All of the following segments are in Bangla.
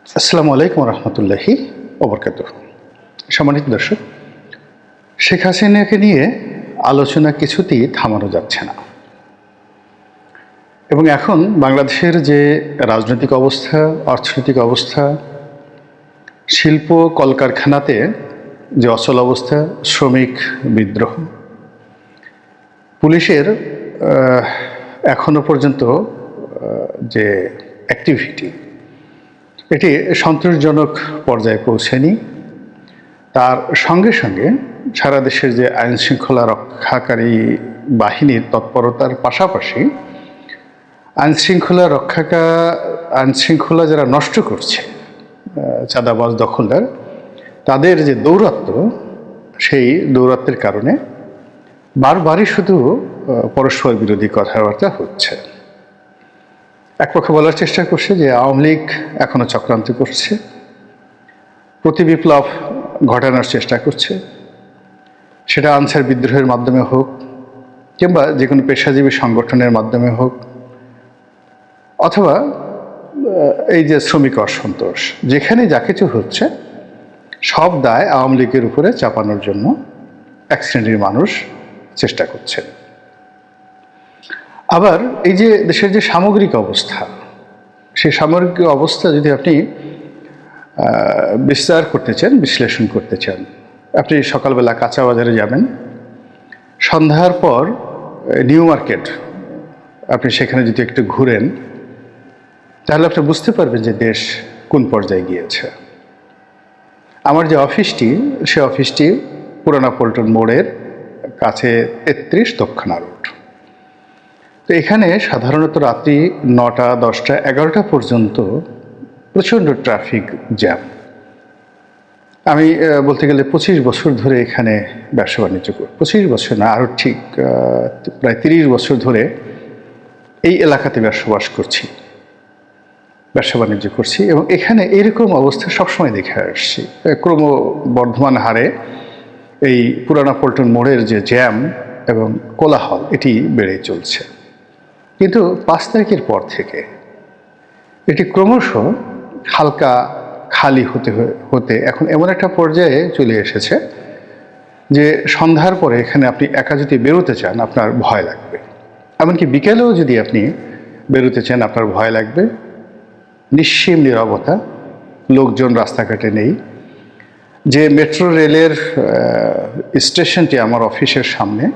আসসালামু আলাইকুম রহমতুল্লাহি ওবরকাতুহ। সম্মানিত দর্শক, শেখ হাসিনাকে নিয়ে আলোচনা কিছুতেই থামানো যাচ্ছে না এবং এখন বাংলাদেশের যে রাজনৈতিক অবস্থা, অর্থনৈতিক অবস্থা, শিল্প কলকারখানাতে যে অচল অবস্থা, শ্রমিক বিদ্রোহ, পুলিশের এখনো পর্যন্ত যে অ্যাক্টিভিটি, এটি সন্তোষজনক পর্যায়ে পৌঁছেনি। তার সঙ্গে সঙ্গে সারা দেশের যে আইন শৃঙ্খলা রক্ষাকারী বাহিনীর তৎপরতার পাশাপাশি আইন শৃঙ্খলা যারা নষ্ট করছে, চাঁদাবাজ দখলদার, তাদের যে দৌরাত্ম্য, সেই দৌরাত্ম্যের কারণে বারবারই শুধু পরস্পর বিরোধী কথাবার্তা হচ্ছে। এক পক্ষ বলার চেষ্টা করছে যে আওয়ামী লীগ এখনো চক্রান্ত করছে, প্রতি বিপ্লব ঘটানোর চেষ্টা করছে, সেটা আনসার বিদ্রোহের মাধ্যমে হোক কিংবা যে কোনো পেশাজীবী সংগঠনের মাধ্যমে হোক, অথবা এই যে শ্রমিক অসন্তোষ, যেখানে যা কিছু হচ্ছে সব দায় আওয়ামী লীগের উপরে চাপানোর জন্য এক শ্রেণীর মানুষ চেষ্টা করছে। আবার এই যে দেশের যে সামগ্রিক অবস্থা, সেই সামগ্রিক অবস্থা যদি আপনি বিস্তার করতে চান, বিশ্লেষণ করতে চান, আপনি সকালবেলা কাঁচা বাজারে যাবেন, সন্ধ্যার পর নিউ মার্কেট, আপনি সেখানে যদি একটু ঘুরেন তাহলে আপনি বুঝতে পারবেন যে দেশ কোন পর্যায়ে গিয়েছে। আমার যে অফিসটি, সে অফিসটি পুরানা পল্টন মোড়ের কাছে 33 দক্ষিণা রোড। তো এখানে সাধারণত রাত্রি 9টা, 10টা, 11টা পর্যন্ত প্রচণ্ড ট্রাফিক জ্যাম। আমি বলতে গেলে 25 বছর ধরে এখানে ব্যবসা বাণিজ্য করি। 25 বছর না, আরও ঠিক প্রায় 30 বছর ধরে এই এলাকাতে বসবাস করছি, ব্যবসা বাণিজ্য করছি এবং এখানে এরকম অবস্থা সবসময় দেখে আসছি। ক্রমবর্ধমান হারে এই পুরানা পল্টন মোড়ের যে জ্যাম এবং কোলাহল, এটি বেড়ে চলছে। কিন্তু 5 তারিখের পর থেকে এটি ক্রমশ হালকা খালি হতে এখন এমন একটা পর্যায়ে চলে এসেছে যে সন্ধ্যার পরে এখানে আপনি একা যদি বেরোতে চান আপনার ভয় লাগবে, এমনকি বিকেলেও যদি আপনি বেরোতে চান আপনার ভয় লাগবে। নিশ্চিম নীরবতা, লোকজন রাস্তাঘাটে নেই। যে মেট্রো রেলের স্টেশনটি আমার অফিসের সামনে,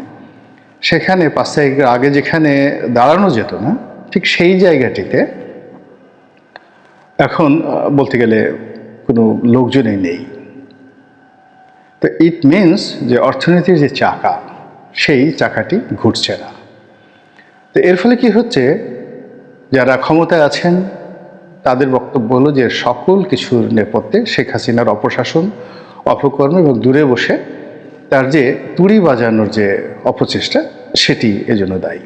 সেখানে 5 তারিখের আগে যেখানে দাঁড়ানো যেত না, ঠিক সেই জায়গাটিতে এখন বলতে গেলে কোনো লোকজনই নেই। তো ইট মিনস যে অর্থনীতির যে চাকা, সেই চাকাটি ঘুরছে না। তো এর ফলে কি হচ্ছে, যারা ক্ষমতায় আছেন তাদের বক্তব্য হলো যে সকল কিছুর নেপথ্যে শেখ হাসিনার অপশাসন, অপকর্ম এবং দূরে বসে তার যে তুড়ি বাজানোর যে অপচেষ্টা, সেটি এজন্য দায়ী।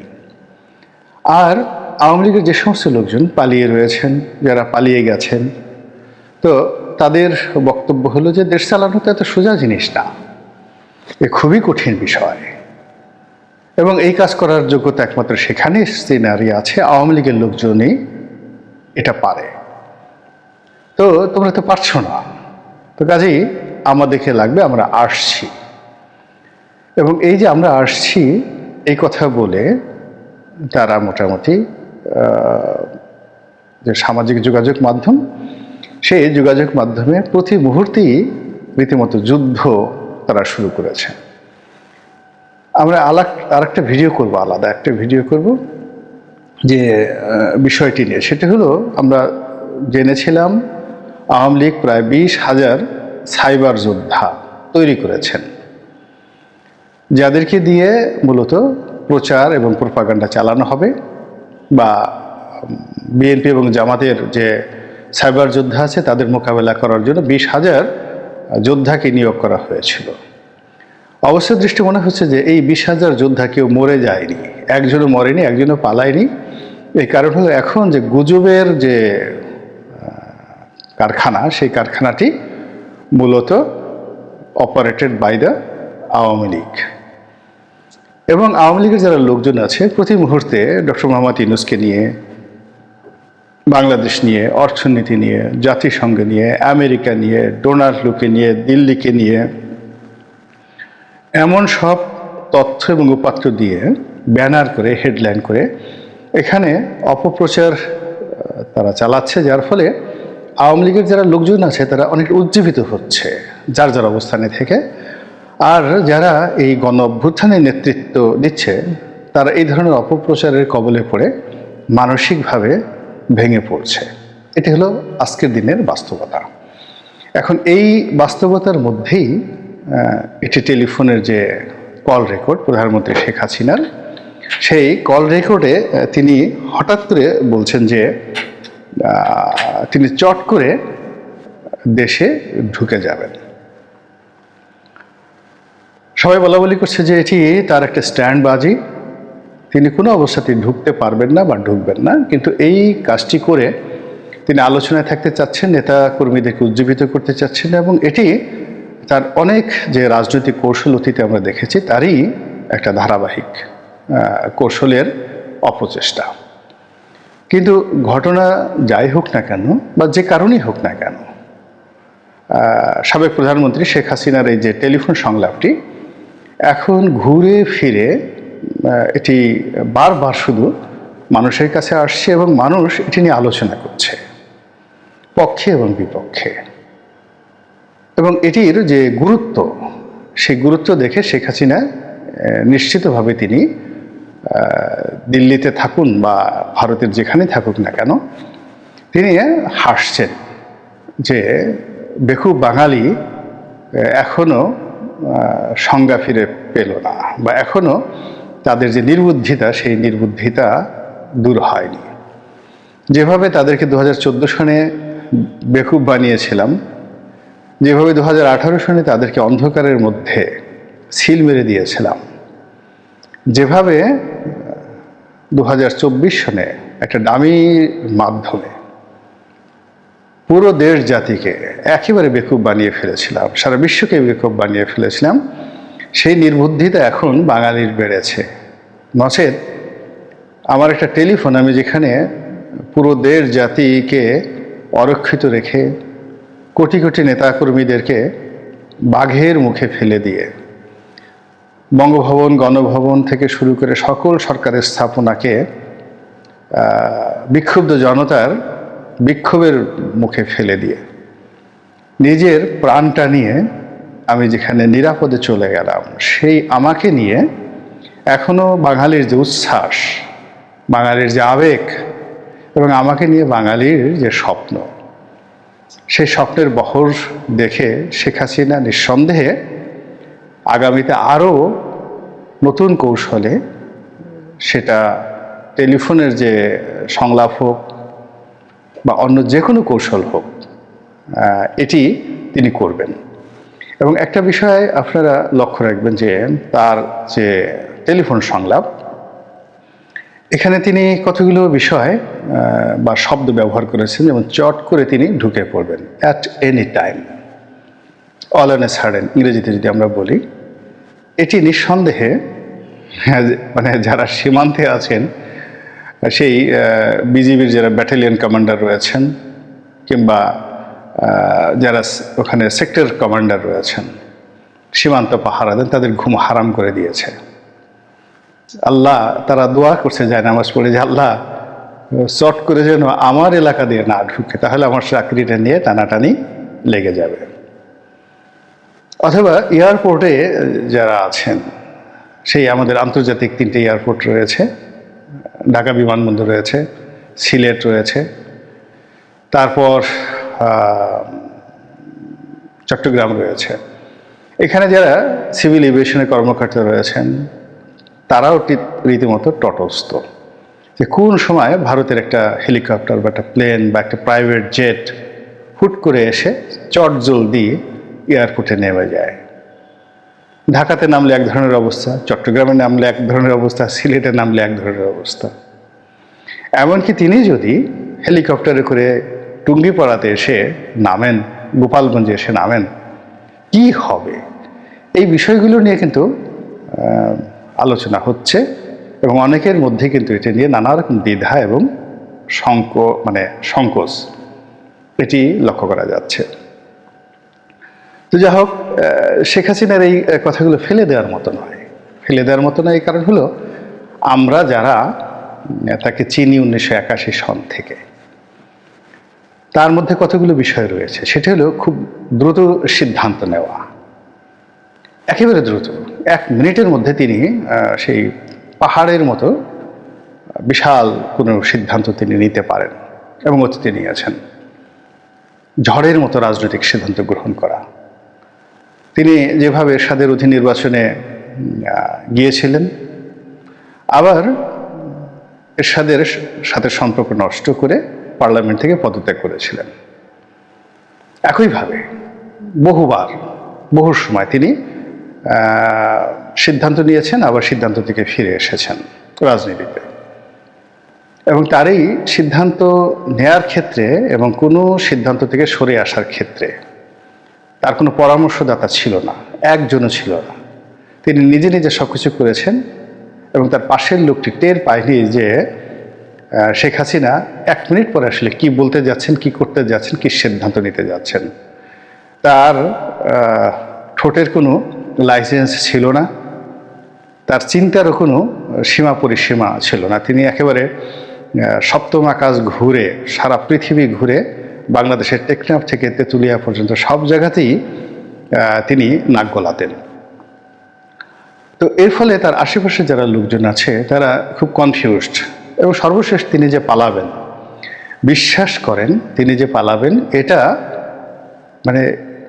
আর আওয়ামী লীগের যে সমস্ত লোকজন পালিয়ে রয়েছেন, যারা পালিয়ে গেছেন, তো তাদের বক্তব্য হলো যে দেশ চালানো তো এত সোজা জিনিস না, এ খুবই কঠিন বিষয় এবং এই কাজ করার যোগ্যতা একমাত্র সেখানে সিনারি আছে, আওয়ামী লীগের লোকজনই এটা পারে। তো তোমরা তো পারছো না, তো কাজেই আমাদেরকে লাগবে, আমরা আসছি। এবং এই যে আমরা আসছি এই কথা বলে তারা মোটামুটি যে সামাজিক যোগাযোগ মাধ্যম, সেই যোগাযোগ মাধ্যমে প্রতি মুহূর্তেই রীতিমতো যুদ্ধ তারা শুরু করেছে। আমরা আরেকটা ভিডিও করব, আলাদা একটা ভিডিও করব যে বিষয়টি নিয়ে। সেটা হলো, আমরা জেনেছিলাম আওয়ামী লীগ প্রায় 20,000 সাইবার যোদ্ধা তৈরি করেছেন, যাদেরকে দিয়ে মূলত প্রচার এবং প্রোপাগান্ডা চালানো হবে, বা বিএনপি এবং জামাতের যে সাইবার যোদ্ধা আছে তাদের মোকাবেলা করার জন্য 20,000 যোদ্ধাকে নিয়োগ করা হয়েছিল। অবস্থার দৃষ্টি মনে হচ্ছে যে এই 20,000 যোদ্ধা কেউ মরে যায়নি, একজনও মরেনি, একজনও পালায়নি। এই কারণ হলো এখন যে গুজবের যে কারখানা, সেই কারখানাটি মূলত operated by the Awami League. এবং আওয়ামী লীগের যারা লোকজন আছে প্রতি মুহূর্তে ডক্টর মোহাম্মদ ইউনূসকে নিয়ে, বাংলাদেশ নিয়ে, অর্থনীতি নিয়ে, জাতিসংঘ নিয়ে, আমেরিকা নিয়ে, ডোনাল্ড লুকে নিয়ে, দিল্লিকে নিয়ে এমন সব তথ্য এবং উপাত্ত দিয়ে ব্যানার করে, হেডলাইন করে এখানে অপপ্রচার তারা চালাচ্ছে, যার ফলে আওয়ামী লীগের যারা লোকজন আছে তারা অনেক উজ্জীবিত হচ্ছে যার যার অবস্থানে থেকে। আর যারা এই গণ অভ্যুত্থানের নেতৃত্ব দিচ্ছে তারা এই ধরনের অপপ্রচারের কবলে পড়ে মানসিকভাবে ভেঙে পড়ছে। এটি হলো আজকের দিনের বাস্তবতা। এখন এই বাস্তবতার মধ্যেই এটি টেলিফোনের যে কল রেকর্ড প্রধানমন্ত্রী শেখ হাসিনার, সেই কল রেকর্ডে তিনি হঠাৎ করে বলছেন যে তিনি চট করে দেশে ঢুকে যাবেন। সবাই বলাবলি করছে যে এটি তার একটা স্ট্যান্ডবাজি, তিনি কোনো অবস্থাতেই ঢুকতে পারবেন না বা ঢুকবেন না। কিন্তু এই কাজটি করে তিনি আলোচনায় থাকতে চাচ্ছেন, নেতা কর্মীদেরকে উজ্জীবিত করতে চাচ্ছেন, এবং এটি তার অনেক যে রাজনৈতিক কৌশল অতীতে আমরা দেখেছি তারই একটা ধারাবাহিক কৌশলের অপচেষ্টা। কিন্তু ঘটনা যাই হোক না কেন বা যে কারণেই হোক না কেন, সাবেক প্রধানমন্ত্রী শেখ হাসিনার এই যে টেলিফোন সংলাপটি এখন ঘুরে ফিরে এটি বারবার শুধু মানুষের কাছে আসছে এবং মানুষ এটি নিয়ে আলোচনা করছে পক্ষে এবং বিপক্ষে। এবং এটির যে গুরুত্ব, সেই গুরুত্ব দেখে শেখ হাসিনা নিশ্চিতভাবে তিনি দিল্লিতে থাকুন বা ভারতের যেখানে থাকুক না কেন তিনি হাসছেন যে বেকুব বাঙালি এখনো সংজ্ঞা ফিরে পেল না, বা এখনো তাদের যে নির্বুদ্ধিতা সেই নির্বুদ্ধিতা দূর হয়নি। যেভাবে তাদেরকে 2014 সনে বেকুব বানিয়েছিলাম, যেভাবে 2018 সনে তাদেরকে অন্ধকারের মধ্যে সিল মেরে দিয়েছিলাম, যেভাবে 2024 সনে একটা ডামির মাধ্যমে পুরো দেশ জাতিকে একেবারে বেকুব বানিয়ে ফেলেছিলাম, সারা বিশ্বকে বেকুব বানিয়ে ফেলেছিলাম, সেই নির্বুদ্ধিতা এখন বাঙালির বেড়েছে। নচেত আমার একটা টেলিফোন, আমি যেখানে পুরো দেশ জাতিকে অরক্ষিত রেখে কোটি কোটি নেতাকর্মীদেরকে বাঘের মুখে ফেলে দিয়ে বঙ্গভবন, গণভবন থেকে শুরু করে সকল সরকারের স্থাপনাকে বিক্ষুব্ধ জনতার বিক্ষোভের মুখে ফেলে দিয়ে নিজের প্রাণটা নিয়ে আমি যেখানে নিরাপদে চলে গেলাম, সেই আমাকে নিয়ে এখনো বাঙালির যে উচ্ছ্বাস, বাঙালির যে আবেগ এবং আমাকে নিয়ে বাঙালির যে স্বপ্ন, সেই স্বপ্নের বহর দেখে শেখ হাসিনা নিঃসন্দেহে আগামীতে আরও নতুন কৌশলে, সেটা টেলিফোনের যে সংলাপ হোক বা অন্য যে কোনো কৌশল হোক, এটি তিনি করবেন। এবং একটা বিষয় আপনারা লক্ষ্য রাখবেন যে তার যে টেলিফোন সংলাপ, এখানে তিনি কতগুলো বিষয় বা শব্দ ব্যবহার করেছেন, যেমন চট করে তিনি ঢুকে পড়বেন, at any time, all on a sudden ইংরেজিতে যদি আমরা বলি। এটি নিঃসন্দেহে মানে যারা সীমান্তে আছেন, সেই বিজিবির যারা ব্যাটালিয়ন কমান্ডার রয়েছেন কিংবা যারা ওখানে সেক্টর কমান্ডার রয়েছেন, সীমান্ত পাহারা দেন, তাদের ঘুম হারাম করে দিয়েছে। আল্লাহ, তারা দোয়া করছে, যায় নামাজ পড়ে, যে আল্লাহ চট করে যেন আমার এলাকা দিয়ে না ঢুকে, তাহলে আমার চাকরিটা নিয়ে টানাটানি লেগে যাবে। অথবা এয়ারপোর্টে যারা আছেন, সেই আমাদের আন্তর্জাতিক 3টে এয়ারপোর্ট রয়েছে, ঢাকা বিমানবন্দর রয়েছে, সিলেট রয়েছে, তারপর চট্টগ্রাম রয়েছে। এখানে যারা সিভিল এভিয়েশনের কর্মকর্তা রয়েছেন তারাও রীতিমতো তটস্থ যে কোন সময় ভারতের একটা হেলিকপ্টার বা একটা প্লেন বা একটা প্রাইভেট জেট হুট করে এসে চটজলদি এয়ারপোর্টে নেমে যায়। ঢাকাতে নামলে এক ধরনের অবস্থা, চট্টগ্রামে নামলে এক ধরনের অবস্থা, সিলেটে নামলে এক ধরনের অবস্থা। এমনকি তিনি যদি হেলিকপ্টারে করে টুঙ্গিপাড়াতে এসে নামেন, গোপালগঞ্জে এসে নামেন, কি হবে? এই বিষয়গুলো নিয়ে কিন্তু আলোচনা হচ্ছে এবং অনেকের মধ্যে কিন্তু এটা নিয়ে নানা রকম দ্বিধা এবং সংকোচ এটি লক্ষ্য করা যাচ্ছে। তো যাই হোক, শেখ হাসিনার এই কথাগুলো ফেলে দেওয়ার মতো নয়। ফেলে দেওয়ার মতো নয়, এই কারণ হলো আমরা যারা তাকে চিনি 1981 সন থেকে, তার মধ্যে কতগুলো বিষয় রয়েছে। সেটা হলো খুব দ্রুত সিদ্ধান্ত নেওয়া, একেবারে দ্রুত। 1 মিনিটের মধ্যে তিনি সেই পাহাড়ের মতো বিশাল কোনো সিদ্ধান্ত তিনি নিতে পারেন এবং অতীতে নিয়েছেন। ঝড়ের মতো রাজনৈতিক সিদ্ধান্ত গ্রহণ করা। তিনি যেভাবে এরশাদের অধীন নির্বাচনে গিয়েছিলেন, আবার এরশাদের সাথে সম্পর্ক নষ্ট করে পার্লামেন্ট থেকে পদত্যাগ করেছিলেন। একইভাবে বহুবার, বহু সময় তিনি সিদ্ধান্ত নিয়েছেন, আবার সিদ্ধান্ত থেকে ফিরে এসেছেন রাজনীতিতে। এবং তার এই সিদ্ধান্ত নেয়ার ক্ষেত্রে এবং কোনো সিদ্ধান্ত থেকে সরে আসার ক্ষেত্রে তার কোনো পরামর্শদাতা ছিল না, একজনও ছিল না। তিনি নিজে নিজে সব কিছু করেছেন এবং তার পাশের লোকটি টের পায়নি যে শেখ হাসিনা 1 মিনিট পরে আসলে কি বলতে যাচ্ছেন, কি করতে যাচ্ছেন, কি সিদ্ধান্ত নিতে যাচ্ছেন। তার ঠোঁটের কোনো লাইসেন্স ছিল না, তার চিন্তারও কোনো সীমা পরিসীমা ছিল না। তিনি একেবারে সপ্তম আকাশ ঘুরে, সারা পৃথিবী ঘুরে, বাংলাদেশের টেকনাফ থেকে তেঁতুলিয়া পর্যন্ত সব জায়গাতেই তিনি নাক গলাতেন। তো এর ফলে তার আশেপাশে যারা লোকজন আছে তারা খুব কনফিউজড। এবং সর্বশেষ তিনি যে পালাবেন, বিশ্বাস করেন তিনি যে পালাবেন, এটা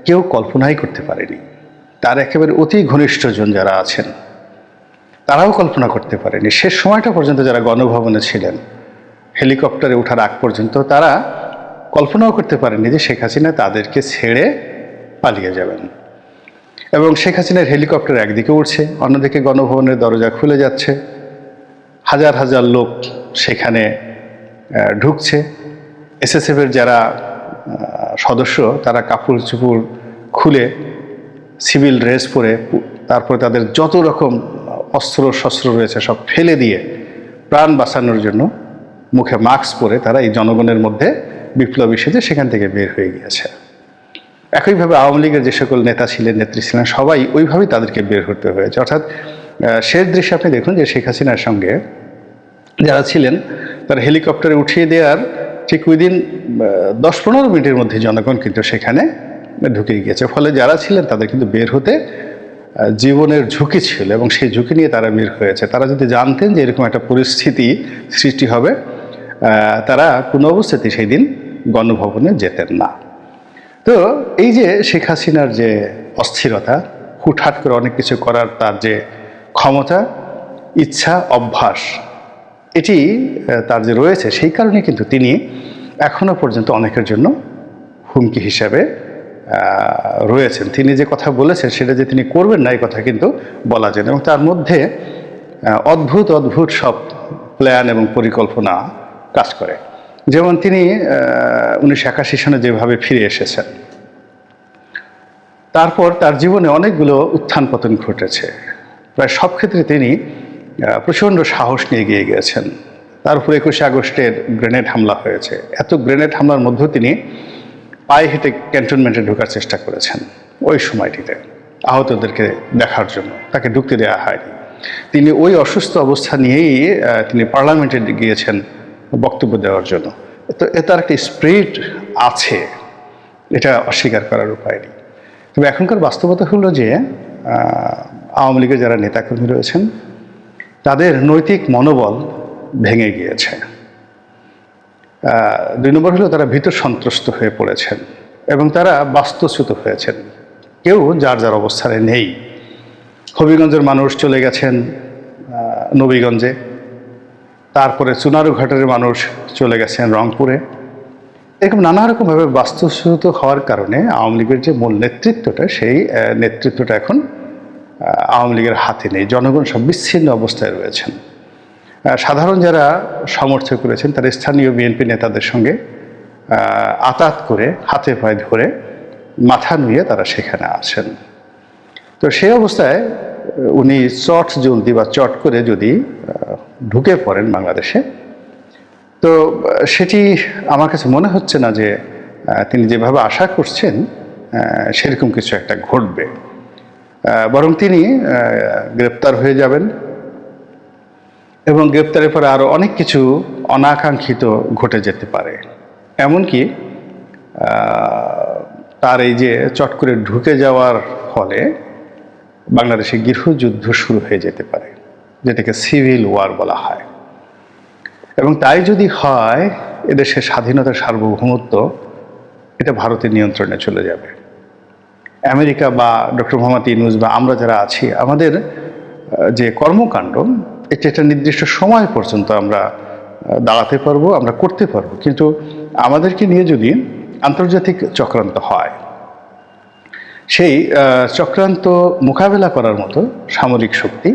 কেউ কল্পনাই করতে পারেনি। তার একেবারে অতি ঘনিষ্ঠজন যারা আছেন তারাও কল্পনা করতে পারেনি। শেষ সময়টা পর্যন্ত যারা গণভবনে ছিলেন, হেলিকপ্টারে ওঠার আগ পর্যন্ত তারা কল্পনাও করতে পারেনি যে শেখ হাসিনা তাদেরকে ছেড়ে পালিয়ে যাবেন। এবং শেখ হাসিনার হেলিকপ্টার একদিকে উঠছে, অন্যদিকে গণভবনের দরজা খুলে যাচ্ছে, হাজার হাজার লোক সেখানে ঢুকছে। এসএসএফের যারা সদস্য তারা কাপড় চোপড় খুলে সিভিল ড্রেস পরে, তারপরে তাদের যত রকম অস্ত্র শস্ত্র রয়েছে সব ফেলে দিয়ে প্রাণ বাঁচানোর জন্য মুখে মাস্ক পরে তারা এই জনগণের মধ্যে বিপ্লবী সেজে সেখান থেকে বের হয়ে গিয়েছে। একইভাবে আওয়ামী লীগের যে সকল নেতা ছিলেন, নেত্রী ছিলেন, সবাই ওইভাবেই তাদেরকে বের হতে হয়েছে। অর্থাৎ শেষ দৃশ্যে আপনি দেখুন যে শেখ হাসিনার সঙ্গে যারা ছিলেন তার হেলিকপ্টারে উঠিয়ে দেওয়ার ঠিক উইদিন 10-15 মিনিটের মধ্যে জনগণ কিন্তু সেখানে ঢুকে গিয়েছে। ফলে যারা ছিলেন তাদের কিন্তু বের হতে জীবনের ঝুঁকি ছিল এবং সেই ঝুঁকি নিয়ে তারা বের হয়েছে। তারা যদি জানতেন যে এরকম একটা পরিস্থিতি সৃষ্টি হবে, তারা কোনো অবস্থাতেই সেই দিন গণভবনে যেতেন না। তো এই যে শেখ হাসিনার যে অস্থিরতা, হুটহাট করে অনেক কিছু করার তার যে ক্ষমতা, ইচ্ছা, অভ্যাস, এটি তার যে রয়েছে, সেই কারণে কিন্তু তিনি এখনো পর্যন্ত অনেকের জন্য হুমকি হিসাবে রয়েছেন। তিনি যে কথা বলেছেন সেটা যে তিনি করবেন না, এই কথা কিন্তু বলা যায় না। এবং তার মধ্যে অদ্ভুত অদ্ভুত সব প্ল্যান এবং পরিকল্পনা কাজ করে। যেমন তিনি 1981 সনে যেভাবে ফিরে এসেছেন, তারপর তার জীবনে অনেকগুলো উত্থান পতন ঘটেছে। প্রায় সব ক্ষেত্রে তিনি প্রচণ্ড সাহস নিয়ে এগিয়ে গিয়েছেন। তার উপর 21শে আগস্টের গ্রেনেড হামলা হয়েছে। এত গ্রেনেড হামলার মধ্যেও তিনি পায়ে হেঁটে ক্যান্টনমেন্টে ঢোকার চেষ্টা করেছেন ওই সময়টিতে, আহতদেরকে দেখার জন্য। তাকে ঢুকতে দেওয়া হয়নি। তিনি ওই অসুস্থ অবস্থা নিয়েই তিনি পার্লামেন্টে গিয়েছেন বক্তব্য দেওয়ার জন্য। তো তার একটা স্পিরিট আছে, এটা অস্বীকার করার উপায় নেই। তবে এখনকার বাস্তবতা হলো যে আওয়ামী লীগের যারা নেতাকর্মী রয়েছেন তাদের নৈতিক মনোবল ভেঙে গিয়েছে। 2 নম্বর হলো তারা ভীত সন্ত্রস্ত হয়ে পড়েছেন এবং তারা বাস্তুচ্যুত হয়েছেন। কেউ যার যার অবস্থানে নেই। হবিগঞ্জের মানুষ চলে গেছেন নবীগঞ্জে, তারপরে চুনারুঘাটের মানুষ চলে গেছেন রংপুরে। এরকম নানা রকমভাবে বাস্তুচ্যুত হওয়ার কারণে আওয়ামী লীগের যে মূল নেতৃত্বটা, সেই নেতৃত্বটা এখন আওয়ামী লীগের হাতে নেই। জনগণ সব বিচ্ছিন্ন অবস্থায় রয়েছেন। সাধারণ যারা সমর্থক করেছেন তারা স্থানীয় বিএনপি নেতাদের সঙ্গে আতাত করে, হাতে পায়ে ধরে, মাথা নুয়ে তারা সেখানে আছেন। তো সেই অবস্থায় উনি চট করে যদি ঢুকে পড়েন বাংলাদেশে, তো সেটি আমার কাছে মনে হচ্ছে না যে তিনি যেভাবে আশা করছেন সেরকম কিছু একটা ঘটবে। বরং তিনি গ্রেপ্তার হয়ে যাবেন এবং গ্রেপ্তারের পরে আরও অনেক কিছু অনাকাঙ্ক্ষিত ঘটে যেতে পারে। এমনকি তার এই যে চট করে ঢুকে যাওয়ার ফলে বাংলাদেশে গৃহযুদ্ধ শুরু হয়ে যেতে পারে, যেটাকে সিভিল ওয়ার বলা হয়। এবং তাই যদি হয়, এদেশের স্বাধীনতার সার্বভৌমত্ব এটা ভারতের নিয়ন্ত্রণে চলে যাবে। আমেরিকা বা ডক্টর মোহাম্মদ ইউনূস বা আমরা যারা আছি, আমাদের যে কর্মকাণ্ড এটা একটা নির্দিষ্ট সময় পর্যন্ত আমরা দাঁড়াতে পারবো, আমরা করতে পারবো, কিন্তু আমাদেরকে নিয়ে যদি আন্তর্জাতিক চক্রান্ত হয়, সেই চক্রান্ত মোকাবেলা করার মতো সামরিক শক্তি